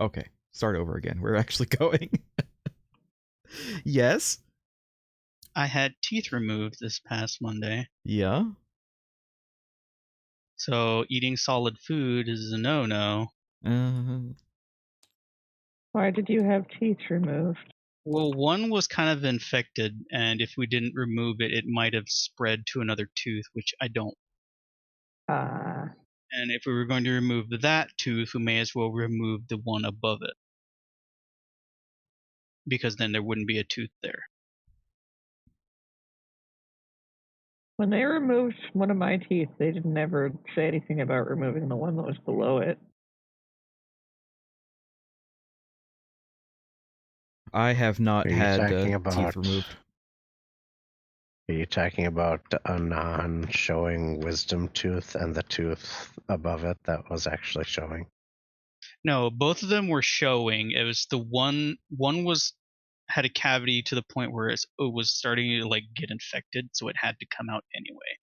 Okay, start over again. We're actually going. Yes? I had teeth removed this past Monday, Yeah? so eating solid food is a no-no. Why did you have teeth removed? Well, one was kind of infected, and if we didn't remove it, it might have spread to another tooth, which I don't. And if we were going to remove that tooth, we may as well remove the one above it, because then there wouldn't be a tooth there. When they removed one of my teeth, they didn't ever say anything about removing the one that was below it. I have not had teeth removed. Are you talking about a non-showing wisdom tooth and the tooth above it that was actually showing? No, both of them were showing. It was the one had a cavity to the point where it was starting to like get infected, so it had to come out anyway.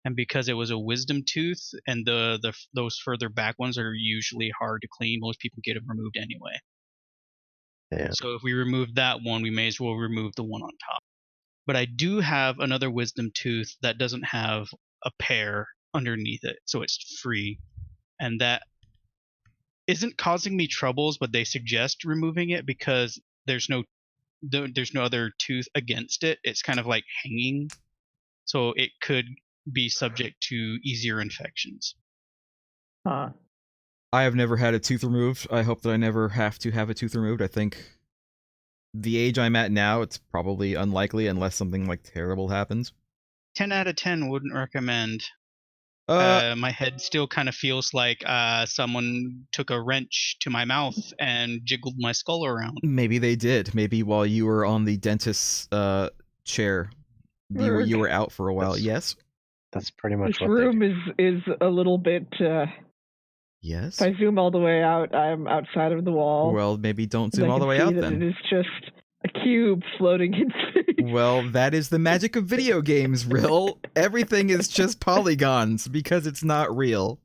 And because it was a wisdom tooth, and those further back ones are usually hard to clean, most people get them removed anyway. Yeah. So if we remove that one, we may as well remove the one on top. But I do have another wisdom tooth that doesn't have a pair underneath it, so it's free, and that isn't causing me troubles, but they suggest removing it because there's no other tooth against it. It's kind of like hanging, so it could be subject to easier infections. Huh. I have never had a tooth removed. I hope that I never have to have a tooth removed. I think the age I'm at now, it's probably unlikely unless something like terrible happens. 10 out of 10 wouldn't recommend. My head still kind of feels like someone took a wrench to my mouth and jiggled my skull around. Maybe they did. Maybe while you were on the dentist's chair, you were out for a while. Yes? That's pretty much this what room is a little bit... Yes? If I zoom all the way out, I'm outside of the wall. Well, maybe don't zoom all the way out then. It is just a cube floating in space. Well, that is the magic of video games, Rill. Everything is just polygons because it's not real.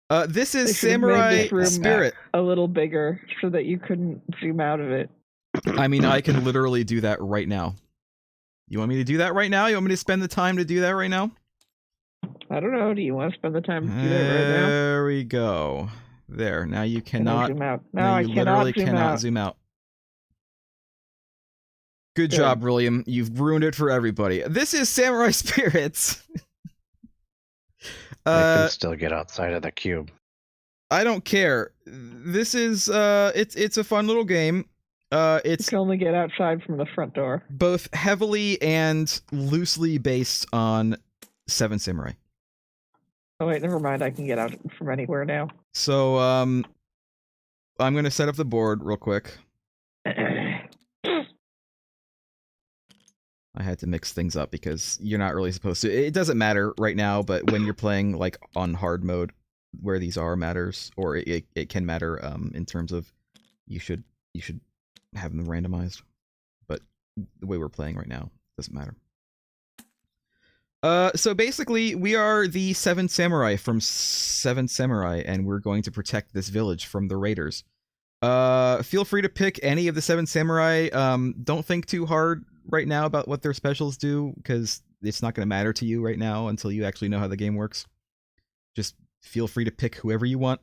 This is Samurai Spirit. A little bigger so that you couldn't zoom out of it. I mean, I can literally do that right now. You want me to do that right now? You want me to spend the time to do that right now? I don't know. Do you want to spend the time to do that right now? There we go. There. Now you cannot zoom out. No, you literally cannot zoom out. Good job, William. You've ruined it for everybody. This is Samurai Spirits. I can still get outside of the cube. I don't care. This is it's a fun little game. You can only get outside from the front door. Both heavily and loosely based on Seven Samurai. Oh wait, never mind. I can get out from anywhere now. So I'm gonna set up the board real quick. I had to mix things up because you're not really supposed to. It doesn't matter right now, but when you're playing like on hard mode, where these are matters, or it can matter in terms of you should have them randomized. But the way we're playing right now doesn't matter. So basically, we are the Seven Samurai from Seven Samurai, and we're going to protect this village from the raiders. Feel free to pick any of the Seven Samurai. Don't think too hard right now about what their specials do, because it's not going to matter to you right now until you actually know how the game works. Just feel free to pick whoever you want.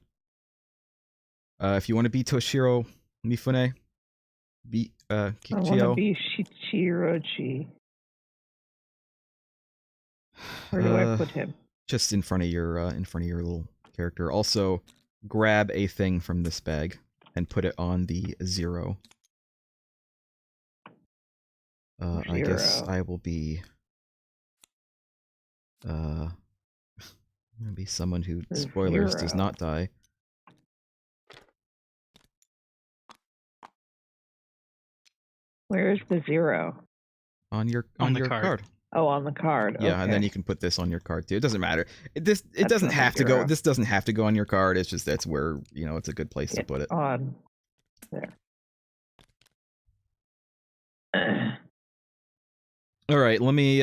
If you want to be Toshiro Mifune, be Kikichio. I want to be Shichirochi. Where do I put him? Just in front of your little character. Also, grab a thing from this bag and put it on the 0. I guess I will be I'm gonna be someone who, spoilers, does not die. Where is the 0? On your card. Oh, on the card. Yeah, okay. And then you can put this on your card too. It doesn't matter. It doesn't have to go. This doesn't have to go on your card. It's just that's where, you know, it's a good place to put it. On there. All right, let me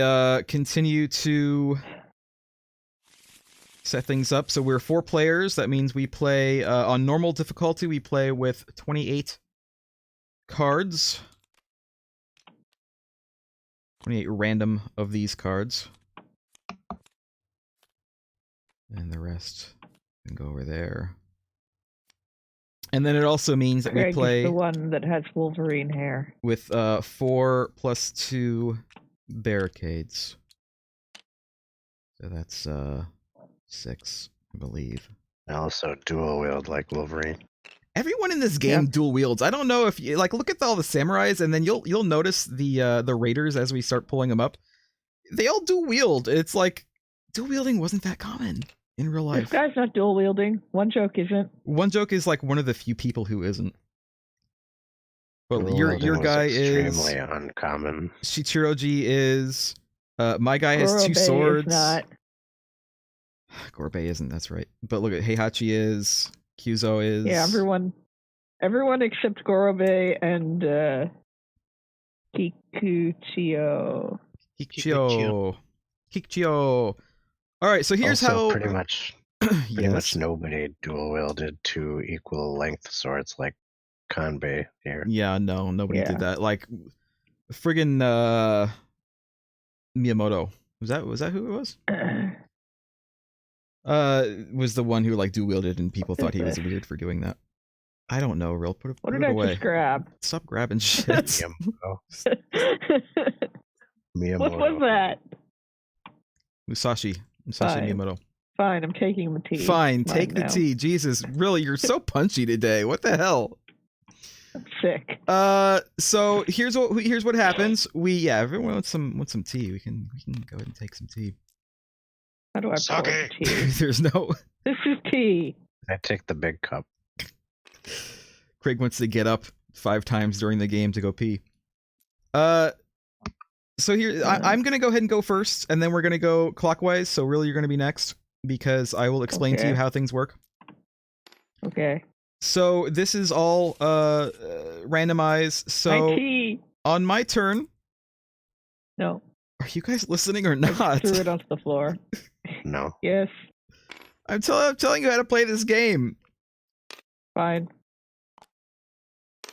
continue to set things up. So we're 4 players. That means we play on normal difficulty. We play with 28 cards. 28 random of these cards. And the rest can go over there. And then it also means that Greg we play is the one that has Wolverine hair. with 4 + 2 barricades. So that's 6, I believe. I also dual wield like Wolverine. Everyone in this game Yeah. dual wields. I don't know if you like look at all the samurais, and then you'll notice the raiders as we start pulling them up. They all dual wield. It's like dual wielding wasn't that common in real This life. guy's not dual wielding. One joke isn't. One joke is like one of the few people who isn't. But Dual your wielding was guy is extremely uncommon. Shichiroji is. My guy has 2 Gorobe swords. Is not. Gorbei isn't. That's right. But look at Heihachi is. Kyuzo is. Yeah, everyone except Gorobe and Kikuchio. Kikchio. All right, so here's also, how. pretty much nobody dual wielded 2 equal length swords like Kanbei here. Yeah, no, nobody Yeah. did that. Like, friggin' Miyamoto. Was that who it was? Was the one who like dual wielded and people thought he was weird for doing that. I don't know, real. Put What it did I away. just grab? Stop grabbing shit. Miyamoto. Miyamoto. What was that? Musashi Fine. Miyamoto. Fine, I'm taking the tea. Fine, Mine take the now. tea. Jesus, really, you're so punchy today. What the hell? I'm sick. So here's what happens. Everyone wants some tea. We can go ahead and take some tea. How do I pour the tea? There's no. This is tea. I take the big cup. Craig wants to get up 5 times during the game to go pee. So here I'm gonna go ahead and go first, and then we're gonna go clockwise. So really, you're gonna be next because I will explain to you Okay. how things work. Okay. So this is all randomized. My So tea. on my turn, No. are you guys listening or I not? threw it onto the floor. No. Yes. I'm telling you how to play this game. Fine.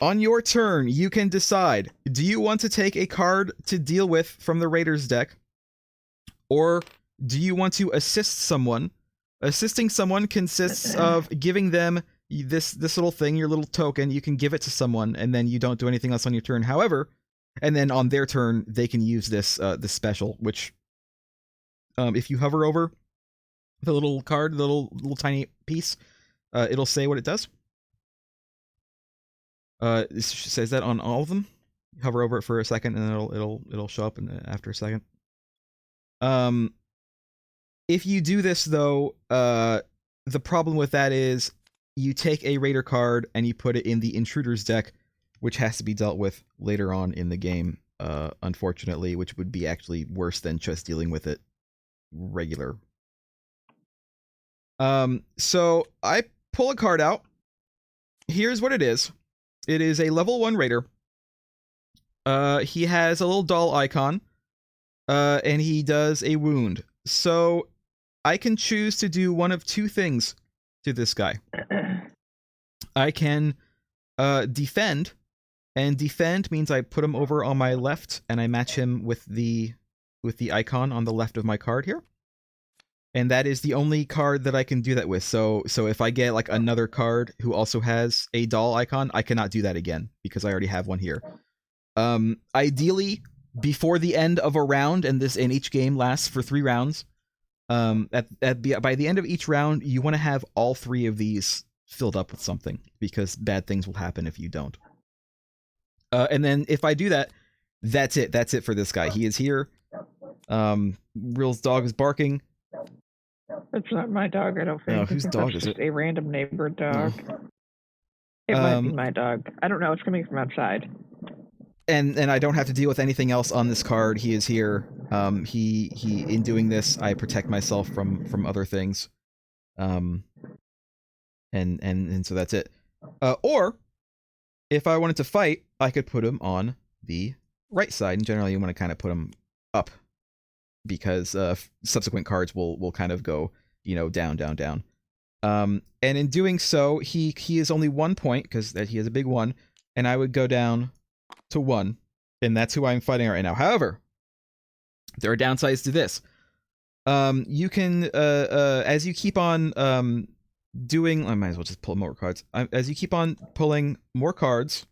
On your turn, you can decide, do you want to take a card to deal with from the Raiders deck? Or do you want to assist someone? Assisting someone consists of giving them this little thing, your little token. You can give it to someone, and then you don't do anything else on your turn. However, and then on their turn, they can use this special, which if you hover over the little card, the little tiny piece, it'll say what it does. It says that on all of them. Hover over it for a second, and it'll show up after a second. If you do this though, the problem with that is you take a Raider card and you put it in the Intruders deck, which has to be dealt with later on in the game. Unfortunately, which would be actually worse than just dealing with it regular. So I pull a card out. Here's what it is. It is a level 1 Raider. He has a little doll icon. And he does a wound. So I can choose to do one of 2 things to this guy. I can defend, and defend means I put him over on my left and I match him with the icon on the left of my card here. And that is the only card that I can do that with. So if I get like another card who also has a doll icon, I cannot do that again because I already have one here. Ideally, before the end of a round, and each game lasts for 3 rounds. By the end of each round, you want to have all 3 of these filled up with something because bad things will happen if you don't. And then if I do that, that's it. That's it for this guy. He is here. Real's dog is barking. It's not my dog, I don't think. Oh, whose I think dog that's is just it? a random neighbor dog. It might be my dog. I don't know. It's coming from outside. And I don't have to deal with anything else on this card. He is here. He in doing this, I protect myself from other things. And so that's it. Or if I wanted to fight, I could put him on the right side. And generally, you want to kind of put him up because subsequent cards will kind of go down, down, down. And in doing so, he is only 1 point because he has a big 1, and I would go down to 1, and that's who I'm fighting right now. However, there are downsides to this. You can as you keep on doing, I might as well just pull more cards. As you keep on pulling more cards,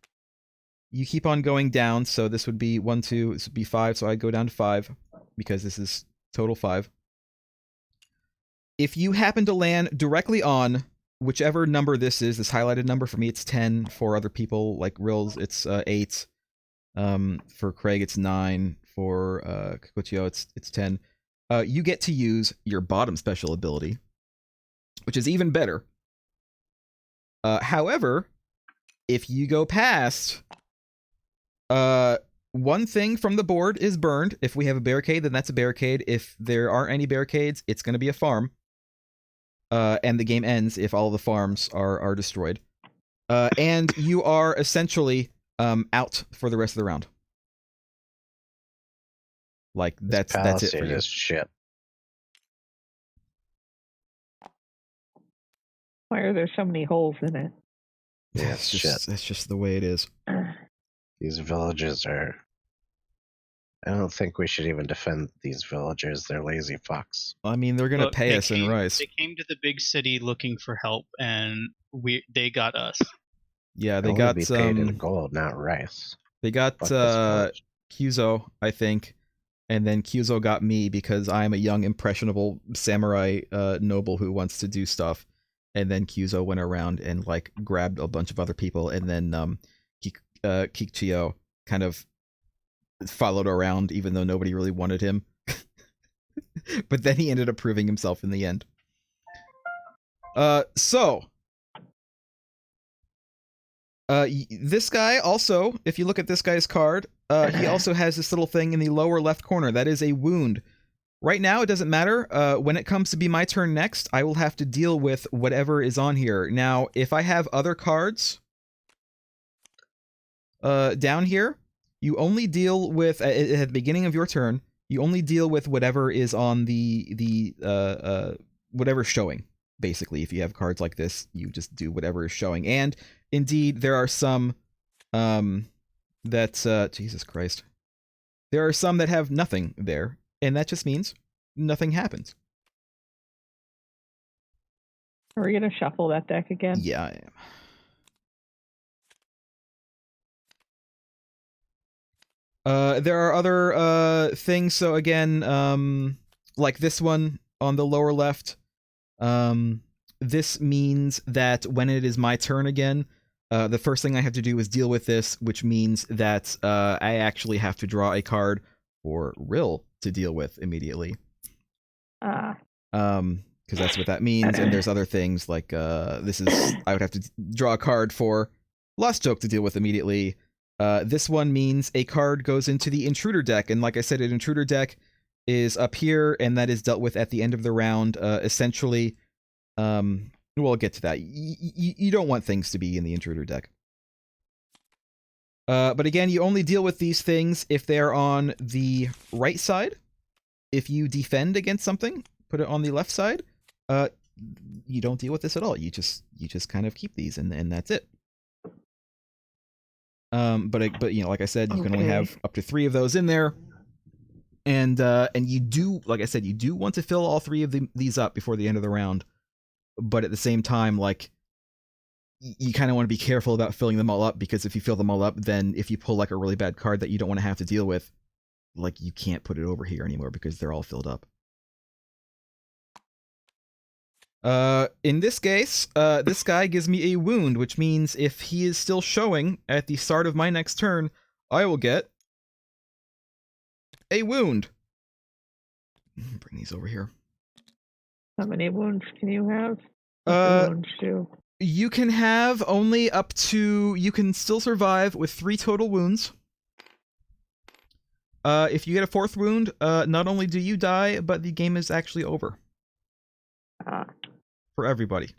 you keep on going down. So this would be 1, 2. This would be 5. So I'd go down to 5 because this is total 5. If you happen to land directly on whichever number this is, this highlighted number, for me it's 10. For other people like Rills, it's 8. For Craig, it's 9. For Kikuchio, it's 10. You get to use your bottom special ability, which is even better. However, if you go past, one thing from the board is burned. If we have a barricade, then that's a barricade. If there aren't any barricades, it's going to be a farm. And the game ends if all the farms are destroyed. And you are essentially out for the rest of the round. Like that's it for you. Is shit. Why are there so many holes in it? Yeah, That's shit. just the way it is. These villages are. I don't think we should even defend these villagers. They're lazy fucks. I mean, they're gonna Look, pay they us in came- rice. They came to the big city looking for help, and they got us. Yeah, They'll they only got be paid in gold, not rice. they got Fuck this village. Kyuzo, I think, and then Kyuzo got me because I'm a young, impressionable samurai noble who wants to do stuff. And then Kyuzo went around and like grabbed a bunch of other people, and then Kikuchio kind of followed around, even though nobody really wanted him. But then he ended up proving himself in the end. This guy also, if you look at this guy's card, he also has this little thing in the lower left corner. That is a wound. Right now, it doesn't matter. When it comes to be my turn next, I will have to deal with whatever is on here. Now, if I have other cards down here, you only deal with, at the beginning of your turn, you only deal with whatever is on the whatever's showing. Basically, if you have cards like this, you just do whatever is showing. And indeed, there are some Jesus Christ. There are some that have nothing there. And that just means nothing happens. Are we going to shuffle that deck again? Yeah, I am. There are other things. So again, like this one on the lower left, this means that when it is my turn again, the first thing I have to do is deal with this, which means that I actually have to draw a card for Rill to deal with immediately. Because that's what that means. And there's other things like this is I would have to draw a card for Lost Joke to deal with immediately. This one means a card goes into the intruder deck, and like I said, an intruder deck is up here, and that is dealt with at the end of the round. Essentially, we'll get to that. You don't want things to be in the intruder deck. But again, you only deal with these things if they're on the right side. If you defend against something, put it on the left side. You don't deal with this at all. You just kind of keep these, and that's it. But you know, like I said, you can only have up to 3 of those in there, and you do, like I said, you do want to fill all 3 of these up before the end of the round. But at the same time, like, you kind of want to be careful about filling them all up, because if you fill them all up, then if you pull like a really bad card that you don't want to have to deal with, like, you can't put it over here anymore because they're all filled up. In this case, this guy gives me a wound, which means if he is still showing at the start of my next turn, I will get a wound. Bring these over here. How many wounds can you have? Wounds do. You can have only up to... You can still survive with 3 total wounds. If you get a 4th wound, not only do you die, but the game is actually over. For everybody.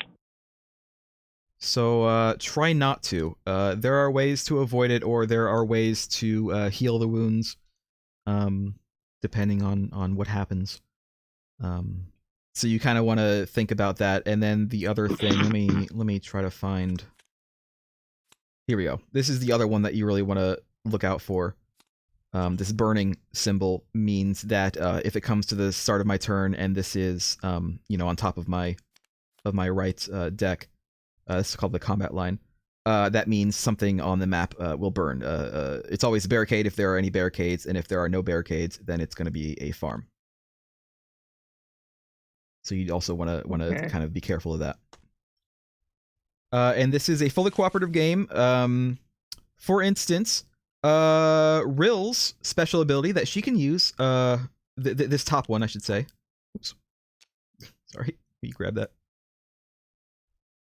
So, try not to. There are ways to avoid it, or there are ways to heal the wounds, depending on what happens. So you kind of want to think about that. And then the other thing, let me try to find. Here we go. This is the other one that you really want to look out for. This burning symbol means that if it comes to the start of my turn and this is you know, on top of my right deck, this is called the combat line. That means something on the map will burn. It's always a barricade if there are any barricades, and if there are no barricades, then it's going to be a farm. So you also want to kind of be careful of that. And this is a fully cooperative game. For instance, Rill's special ability that she can use, this top one, I should say. Oops. Sorry, you grab that.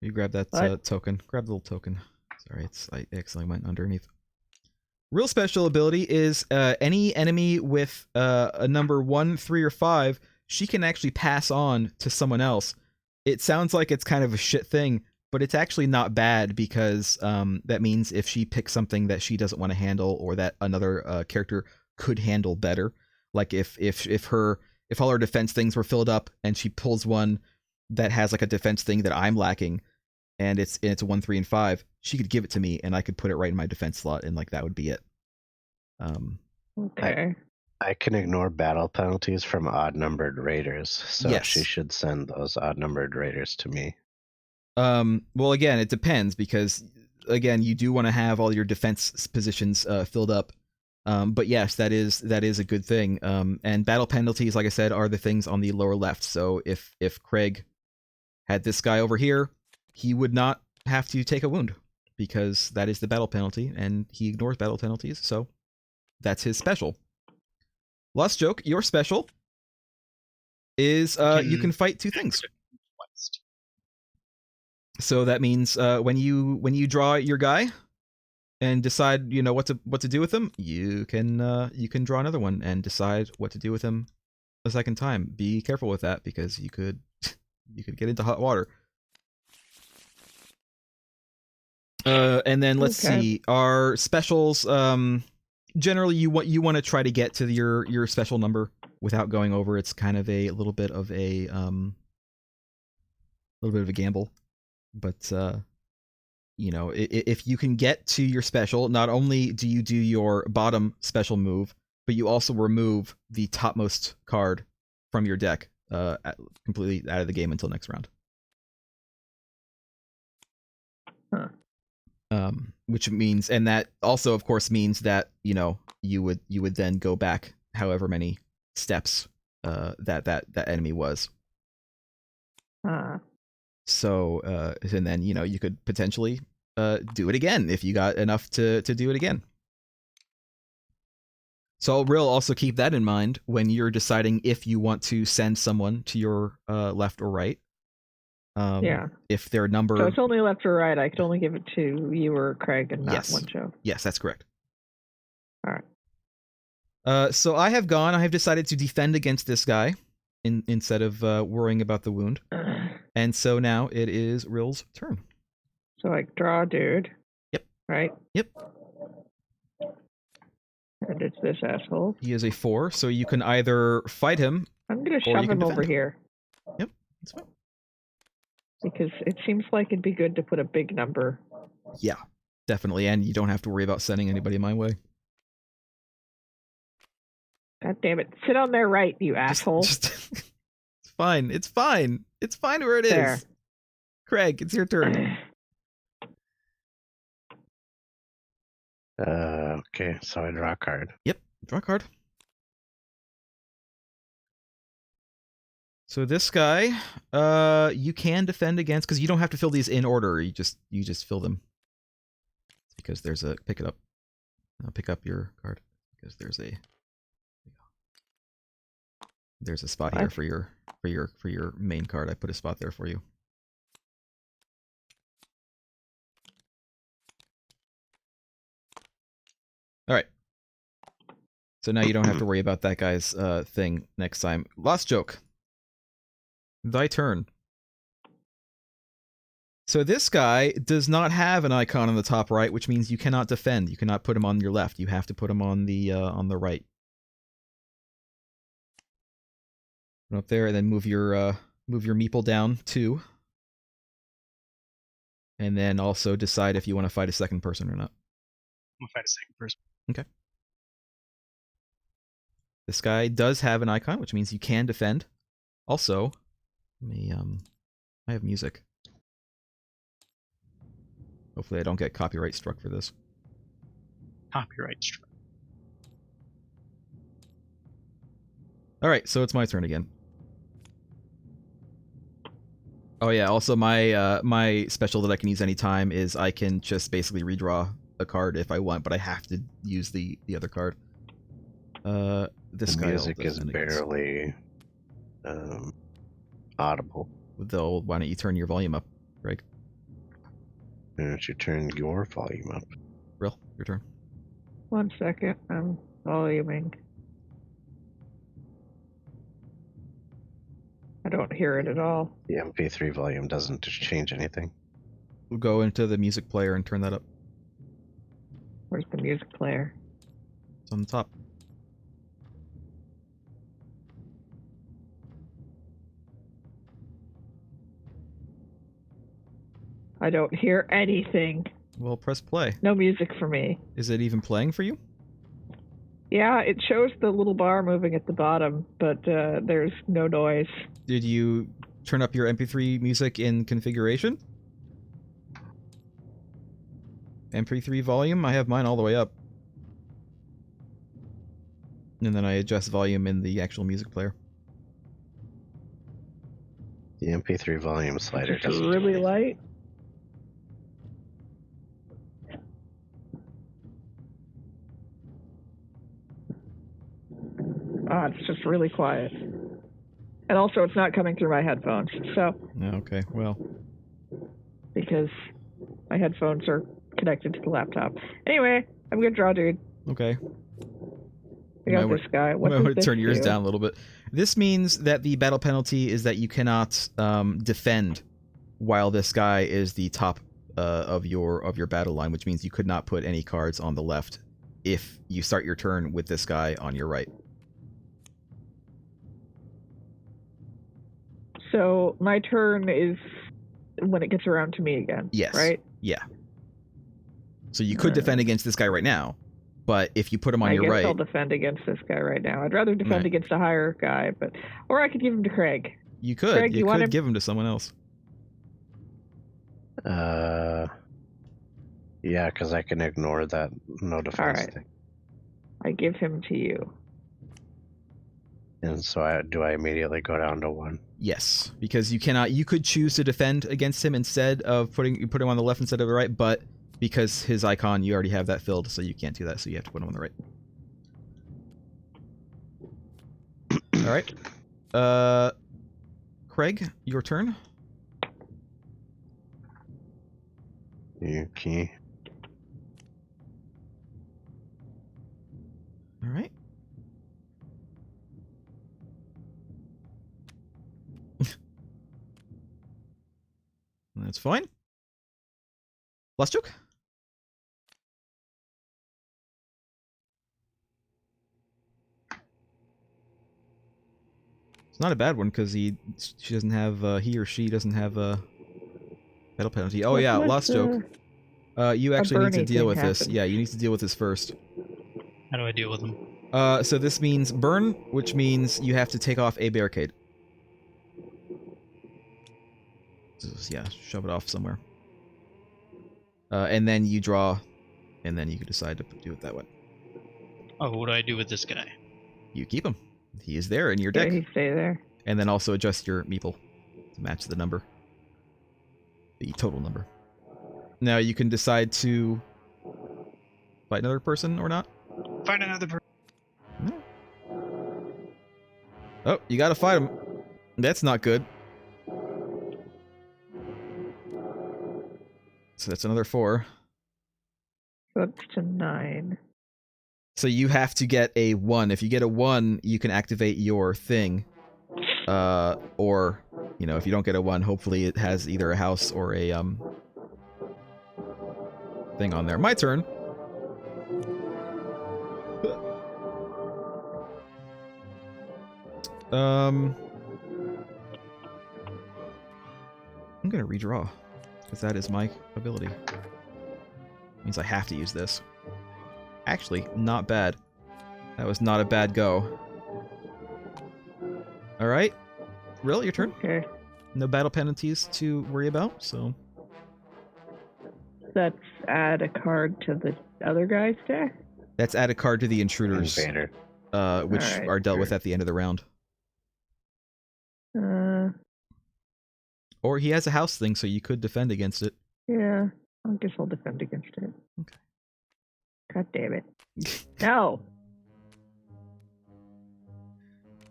You grab that token. Grab the little token. Sorry, I accidentally went underneath. Real special ability is any enemy with a number 1, 3, or 5, she can actually pass on to someone else. It sounds like it's kind of a shit thing, but it's actually not bad because that means if she picks something that she doesn't want to handle or that another character could handle better, like if all her defense things were filled up and she pulls one that has like a defense thing that I'm lacking, and it's a 1, 3, and 5, she could give it to me and I could put it right in my defense slot, and like that would be it. Okay. I can ignore battle penalties from odd-numbered raiders, so Yes. she should send those odd-numbered raiders to me. Well, again, it depends because, again, you do want to have all your defense positions filled up. But yes, that is a good thing. And battle penalties, like I said, are the things on the lower left. So if Craig had this guy over here, he would not have to take a wound because that is the battle penalty, and he ignores battle penalties, so that's his special. Lost joke, your special is you can fight 2 things. So that means when you draw your guy and decide, you know, what to do with him, you can draw another one and decide what to do with him a second time. Be careful with that because you could get into hot water. And then let's see, our specials. Generally, you want to try to get to your special number without going over. It's kind of a little bit of a gamble, but you know, if you can get to your special, not only do you do your bottom special move, but you also remove the topmost card from your deck, completely out of the game until next round. Huh. Which means, and that also, of course, means that, you know, you would then go back however many steps that enemy was. So, and then, you know, you could potentially do it again if you got enough to do it again. So I'll also keep that in mind when you're deciding if you want to send someone to your left or right. Yeah. If their number... So it's only left or right. I could only give it to you or Craig and not one Joe. Yes, that's correct. All right. So I have decided to defend against this guy instead of worrying about the wound. And so now it is Rill's turn. So I draw a dude. Yep. Right? Yep. And it's this asshole. He is a 4, so you can either fight him. I'm going to shove him over here. Yep, that's fine. Because it seems like it'd be good to put a big number. Yeah, definitely. And you don't have to worry about sending anybody my way. God damn it. Sit on their right, you asshole. It's fine. It's fine. It's fine where it there. is. Craig, it's your turn. Okay, so I draw a card. Yep, draw a card. So this guy, you can defend against, because you don't have to fill these in order. You just fill them. Because there's a pick it up. Pick up your card because there's a spot here for your main card. I put a spot there for you. All right. So now you don't have to worry about that guy's thing next time. Lost joke. Thy turn. So this guy does not have an icon on the top right, which means you cannot defend. You cannot put him on your left. You have to put him on the right. Put him up there, and then move your Move your meeple down 2. And then also decide if you want to fight a second person or not. I'm gonna fight a second person. Okay. This guy does have an icon, which means you can defend. Also, let me I have music. Hopefully I don't get copyright struck for this. Copyright strike. Alright, so it's my turn again. Oh yeah, also my my special that I can use anytime is I can just basically redraw a card if I want, but I have to use the other card. This The guy music is barely audible. Why don't you turn your volume up, Greg? Why don't you turn your volume up? Brill, your turn. 1 second. I'm voluming. I don't hear it at all. The MP3 volume doesn't change anything. We'll go into the music player and turn that up. Where's the music player? It's on the top. I don't hear anything. Well, press play. No music for me. Is it even playing for you? Yeah, it shows the little bar moving at the bottom, but there's no noise. Did you turn up your MP3 music in configuration? MP3 volume? I have mine all the way up. And then I adjust volume in the actual music player. The MP3 volume slider It's doesn't really do anything. light. It's just really quiet. And also, it's not coming through my headphones. So, Okay, well. because my headphones are connected to the laptop. Anyway, I'm gonna draw, dude. Okay. I got might this guy. What might does want to this turn yours do? down a little bit. This means that the battle penalty is that you cannot defend while this guy is the top of your battle line, which means you could not put any cards on the left if you start your turn with this guy on your right. So my turn is when it gets around to me again. Yes. Right? Yeah. So you could defend against this guy right now, but if you put him on I your guess right, I'll defend against this guy right now. I'd rather defend Right. against a higher guy, or I could give him to Craig. you could. Craig, you you want could him? give him to someone else. Yeah, because I can ignore that no defense Alright. thing. I give him to you. And so I immediately go down to 1? Yes, because you cannot. You could choose to defend against him instead of put him on the left instead of the right, but because his icon, you already have that filled, so you can't do that. So you have to put him on the right. All right. Craig, your turn. Okay. All right. That's fine. Last joke. It's not a bad one because he or she doesn't have a battle penalty. Oh What yeah, was last joke. You actually need to Bernie deal thing with this. happened? Yeah, you need to deal with this first. How do I deal with them? So this means burn, which means you have to take off a barricade. Yeah, shove it off somewhere. And then you draw, and then you can decide to do it that way. Oh, what do I do with this guy? You keep him. He is there in your Yeah, deck. he stay there. And then also adjust your meeple to match the number. The total number. Now you can decide to fight another person or not. Find another person. Oh, you gotta fight him. That's not good. So that's another 4. That's to 9. So you have to get a 1. If you get a 1, you can activate your thing. Or, if you don't get a 1, hopefully it has either a house or a thing on there. My turn. gonna redraw, because that is my ability. Means I have to use this. Actually, not bad. That was not a bad go. Alright. Rill, your turn. Okay. No battle penalties to worry about, so... Let's add a card to the other guy's deck. That's add a card to the intruders, Invader. which Alright, are dealt with sure. at the end of the round. Uh, Or he has a house thing, so you could defend against it. yeah. I guess I'll defend against it. Okay. God damn it. No!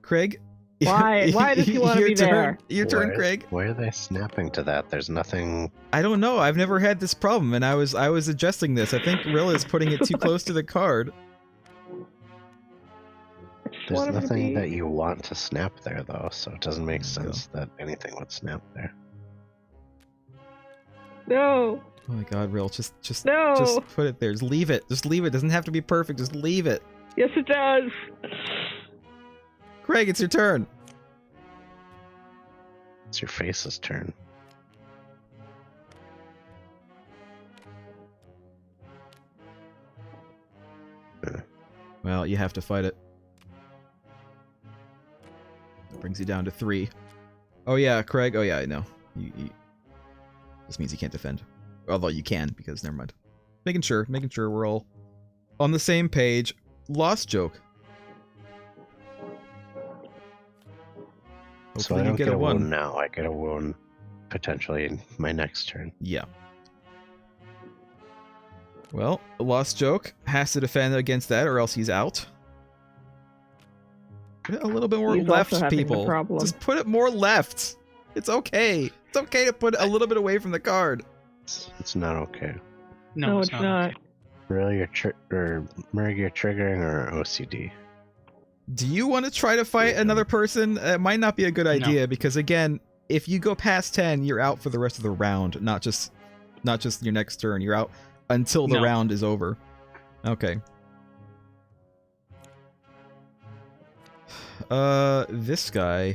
Craig? Why? Why does he want to Your be turn. there? Your turn, Why- Craig. Why are they snapping to that? There's nothing. I don't know. I've never had this problem, and I was adjusting this. I think Rill is putting it too close to the card. I just There's want him to nothing be... that you want to snap there, though, so it doesn't make There you go. sense that anything would snap there. No! Oh my god, Rill, just No! put it there. Just leave it. Just leave it. Doesn't have to be perfect. Just leave it. Yes, it does! Craig, it's your turn. It's your face's turn. Well, you have to fight it. That brings you down to 3. Oh yeah, Craig. Oh yeah, I know. This means you can't defend. Although you can, because never mind. Making sure we're all on the same page. Lost joke. So Hopefully I you don't get a 1. wound now. I get a wound potentially in my next turn. Yeah. Well, Lost Joke has to defend against that, or else he's out. Put it a little bit more He's left, also having the people. problem. Just put it more left. It's okay. It's okay to put it a little bit away from the card. It's not okay. No, it's not. Okay. Really, or Merg, you're triggering or OCD? Do you want to try to fight another person? It might not be a good idea because again, if you go past 10, you're out for the rest of the round, not just your next turn. You're out until the round is over. Okay. This guy.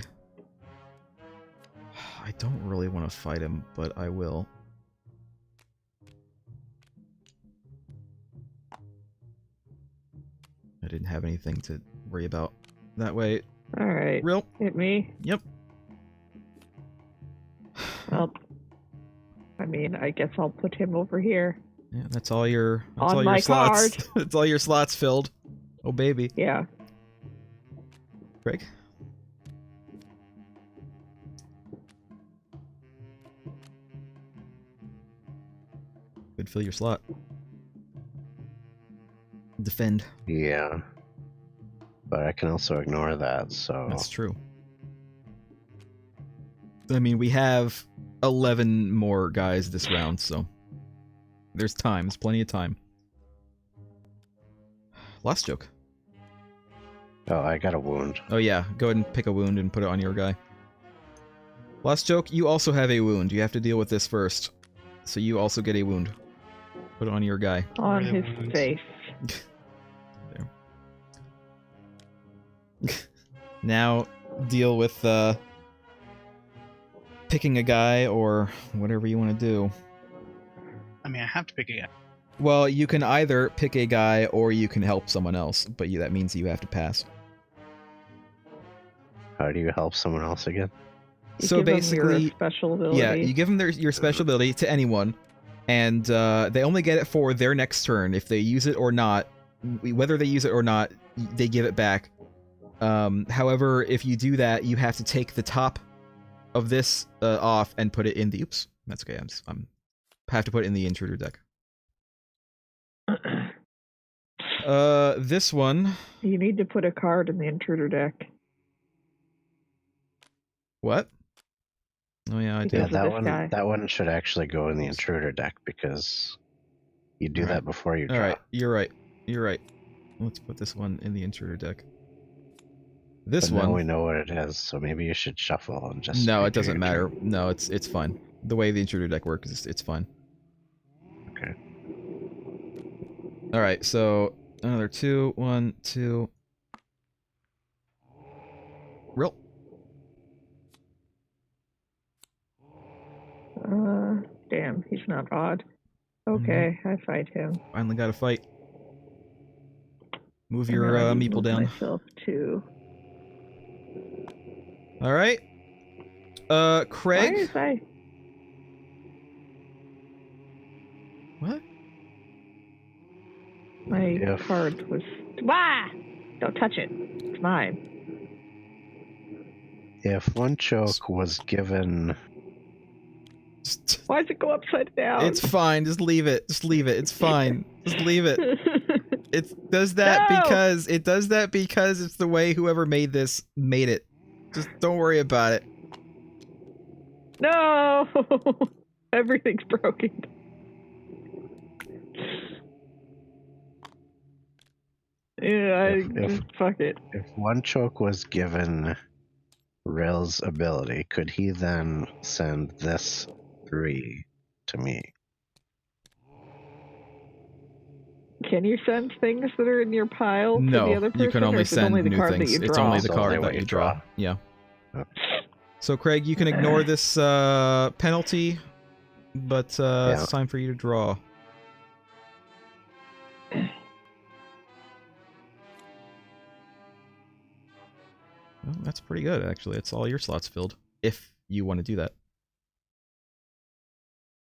I don't really want to fight him, but I will. I didn't have anything to worry about that way. Alright. Real? Hit me. Yep. Well, I mean, I guess I'll put him over here. Yeah, that's all your On my slots. card. That's all your slots filled. Oh baby. Yeah. Greg? Could fill your slot. Defend. Yeah. But I can also ignore that, so... That's true. I mean, we have 11 more guys this round, so... There's time. There's plenty of time. Last joke. Oh, I got a wound. Oh yeah, go ahead and pick a wound and put it on your guy. Last joke, you also have a wound. You have to deal with this first. So you also get a wound. Put it on your guy. On Really his wounds. face. There. Now, deal with, picking a guy or whatever you want to do. I mean, I have to pick a guy. Well, you can either pick a guy or you can help someone else, but that means you have to pass. How do you help someone else again? You So give him your basically, special ability. yeah, you give them your special ability to anyone, and they only get it for their next turn. If they use it or not, whether they use it or not, they give it back. However, if you do that, you have to take the top of this off and put it in the... Oops, that's okay. I'm have to put it in the intruder deck. This one... You need to put a card in the intruder deck. What? Oh yeah, I Because did. Yeah, of that this one. guy. That one should actually go in the intruder deck because you do Alright. that before you draw. Alright, you're right. You're right. Let's put this one in the intruder deck. This But now we one... know what it is, so maybe you should shuffle and just. No, pick it doesn't your matter. intruder. No, it's fine. The way the intruder deck works, it's fine. Okay. Alright, so another 2, 1, 2. Real. That's not odd. Okay, I fight him. Finally got a fight. Move And your now I need to meeple move down. myself too. All right. Why Craig. is I? What? My If- card was. Wah! Don't touch it. It's mine. If one choke was given, Just, Why does it go upside down? it's fine. Just leave it. Just leave it. It's fine. Just leave it. It does that No! because it's the way whoever made this made it. Just don't worry about it. No! Everything's broken. Yeah, If- fuck it. if one choke was given Ril's ability, could he then send this 3 to me? Can you send things that are in your pile to the No, other person? you can or only is it send only the new card things. That you It's draw? only the It's card only that what you you draw. draw. Yeah. Oh. So Craig, you can ignore this penalty, but Yeah. it's time for you to draw. Well, that's pretty good, actually. It's all your slots filled, if you want to do that.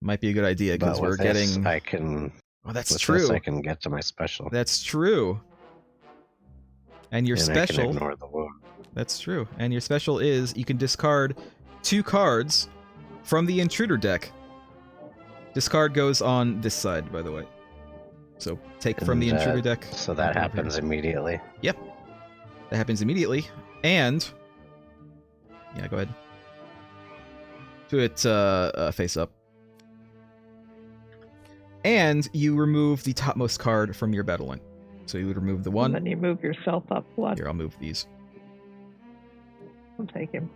Might be a good idea, because But we're with this, getting... I can. Oh, that's With true. this, I can get to my special. That's true. And your and special... I can ignore the wound. That's true. And your special is you can discard 2 cards from the intruder deck. Discard goes on this side, by the way. So take from the And, intruder deck. So that over here. happens immediately. Yep. That happens immediately. And... Yeah, go ahead. Do it face up. And you remove the topmost card from your battle line. So you would remove the And 1. then you move yourself up one. Here, I'll move these. I'll take him.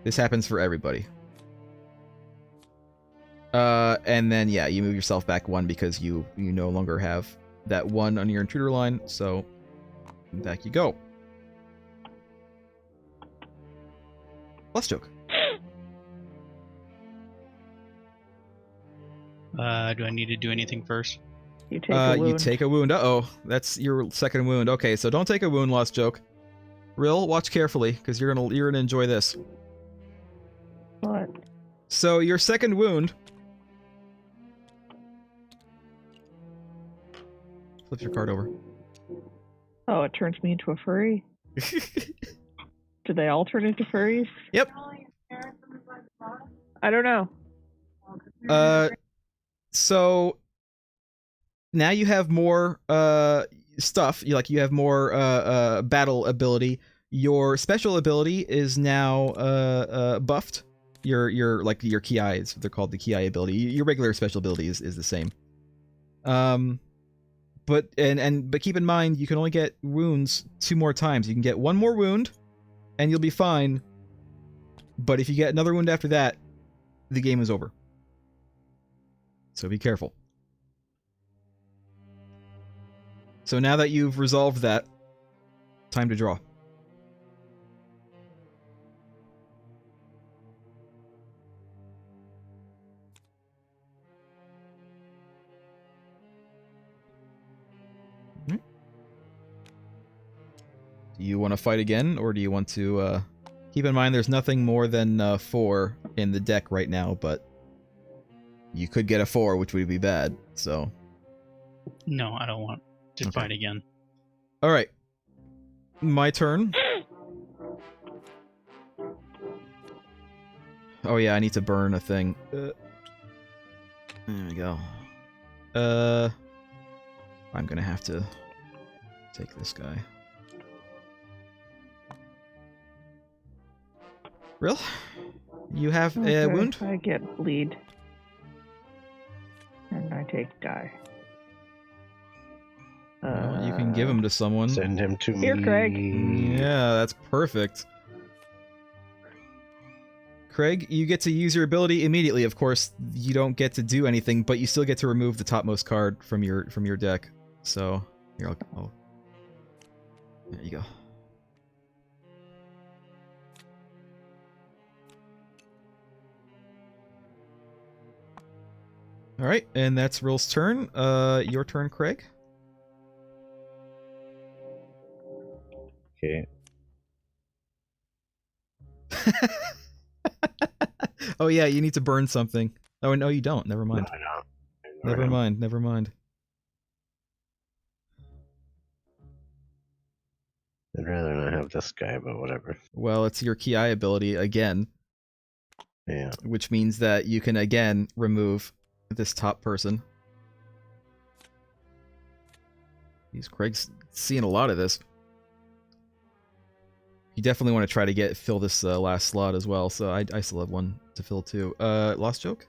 This happens for everybody. And then, yeah, you move yourself back 1 because you no longer have that 1 on your intruder line, so back you go. Plus joke. Do I need to do anything first? You take a wound. You take a wound. Uh-oh, that's your second wound. Okay, so don't take a wound, Lost Joke. Rill, watch carefully, because you're gonna enjoy this. What? So your second wound. Flip your card over. Oh, it turns me into a furry? Do they all turn into furries? Yep. I don't know. So now you have more stuff. You have more battle ability. Your special ability is now buffed. Your ki is they're called the ki ability. Your regular special ability is the same. But keep in mind you can only get wounds 2 more times. You can get 1 more wound, and you'll be fine. But if you get another wound after that, the game is over. So be careful. So now that you've resolved that, time to draw. Do you want to fight again, or do you want to... Keep in mind there's nothing more than 4 in the deck right now, but you could get a 4, which would be bad, so... No, I don't want to fight again. Alright. My turn. Oh yeah, I need to burn a thing. There we go. I'm gonna have to take this guy. Rill? You have a Okay, wound? I get bleed. And I take die. Well, you can give him to someone. Send him to Here, me. Craig. Yeah, that's perfect. Craig, you get to use your ability immediately. Of course, you don't get to do anything, but you still get to remove the topmost card from your deck. So, here, I'll there you go. All right, and that's Rill's turn. Your turn, Craig. Okay. Oh yeah, you need to burn something. Oh no, you don't. Never No, mind. I don't. Never mind. Never mind. I'd rather not have this guy, but whatever. Well, it's your Ki ability again, Yeah. which means that you can again remove this top person. He's Craig's seeing a lot of this. You definitely want to try to fill this last slot as well. So I still have one to fill too. Lost joke.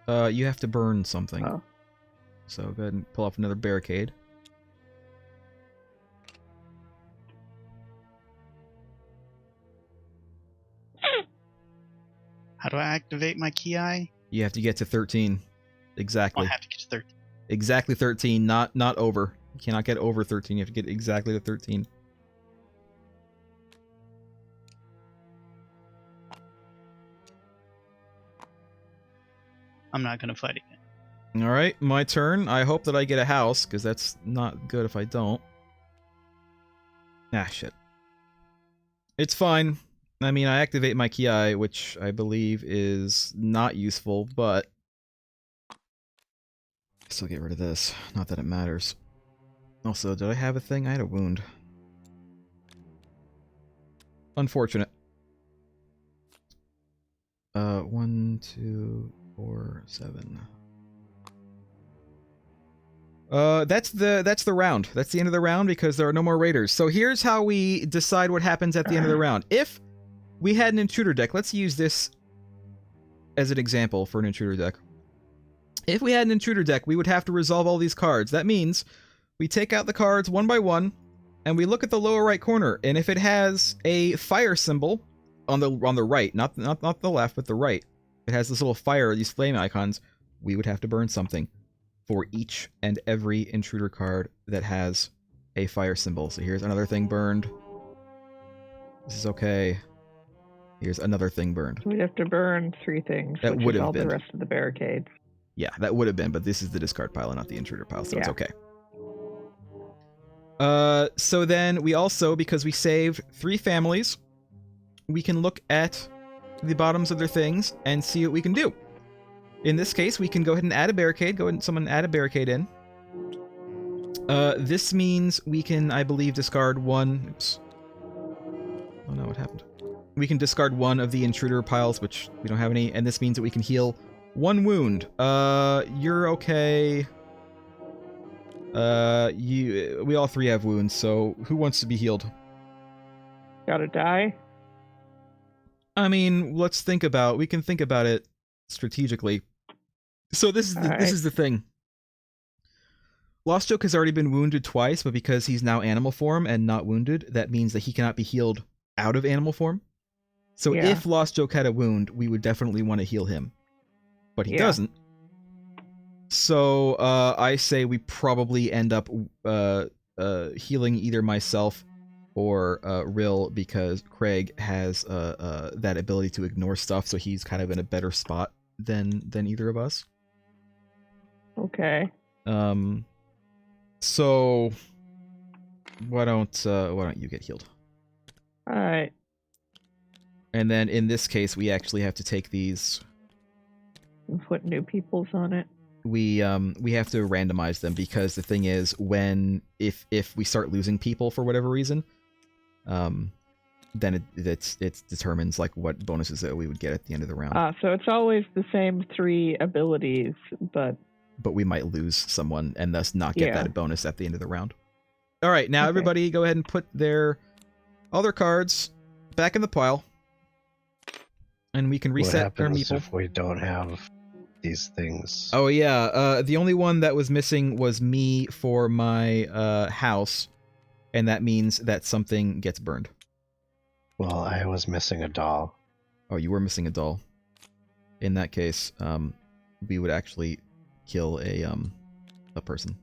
You have to burn something. Oh. So go ahead and pull off another barricade. How do I activate my Ki? You have to get to 13. Oh, Exactly. I have to get to 13. Exactly 13, not over. You cannot get over 13. You have to get exactly to 13. I'm not going to fight again. All right, my turn. I hope that I get a house, because that's not good if I don't. Ah, shit. It's fine. I mean, I activate my Ki, which I believe is not useful, but I still get rid of this. Not that it matters. Also, did I have a thing? I had a wound. Unfortunate. 1, 2, 4, 7. That's the round. That's the end of the round because there are no more raiders. So here's how we decide what happens at the end of the round. If we had an intruder deck, let's use this as an example for an intruder deck. If we had an intruder deck, we would have to resolve all these cards. That means we take out the cards one by one, and we look at the lower right corner. And if it has a fire symbol on the right, not the left, but the right, it has this little fire, these flame icons, we would have to burn something for each and every intruder card that has a fire symbol. So here's another thing burned. This is okay. Here's another thing burned. We'd have to burn 3 things, That which would is have all been. the rest of the barricades. Yeah, that would have been, but this is the discard pile and not the intruder pile, so it's Yeah. okay. So then we also, because we saved 3 families, we can look at the bottoms of their things and see what we can do. In this case, we can go ahead and add a barricade. Go ahead and someone add a barricade in. This means we can, I believe, discard one. Oops. Oh no, what happened? We can discard one of the intruder piles, which we don't have any, and this means that we can heal 1 wound. You're okay. We all 3 have wounds, so who wants to be healed? Gotta die? I mean, we can think about it strategically. So this is the thing. Lost Joke has already been wounded twice, but because he's now animal form and not wounded, that means that he cannot be healed out of animal form. So Yeah. if Lost Joke had a wound, we would definitely want to heal him. But he Yeah. doesn't. So I say we probably end up healing either myself or Rill, because Craig has that ability to ignore stuff, so he's kind of in a better spot than either of us. Okay. So why don't you get healed? Alright. And then in this case, we actually have to take these. Put new peoples on it. We have to randomize them, because the thing is, if we start losing people for whatever reason, then it determines like what bonuses that we would get at the end of the round. So it's always the same 3 abilities, but we might lose someone and thus not get Yeah. that bonus at the end of the round. All right, now Okay. everybody go ahead and put all their cards back in the pile, and we can reset What our happens meeple. if we don't have these things? Oh yeah, the only one that was missing was me for my house, and that means that something gets burned. Well, I was missing a doll. Oh, you were missing a doll. In that case, we would actually kill a person.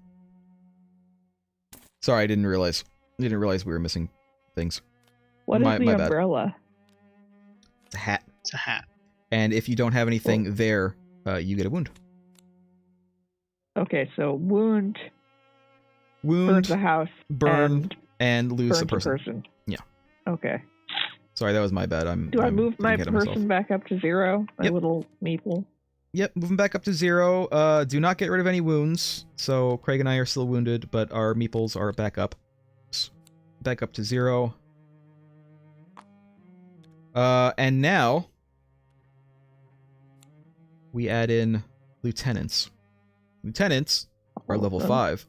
Sorry, I didn't realize we were missing things. What is My the bad. umbrella? It's a hat. It's a hat. And if you don't have anything there, you get a wound. Okay, so wound, burn Wound, the house, burn, and lose a burn the person. Yeah. Okay. Sorry, that was my bad. Do I move my getting ahead of myself. person back up to 0? My Yep. little meeple? Yep, moving back up to 0. Do not get rid of any wounds. So Craig and I are still wounded, but our meeples are back up. Back up to 0. And now we add in lieutenants. Lieutenants are level 5.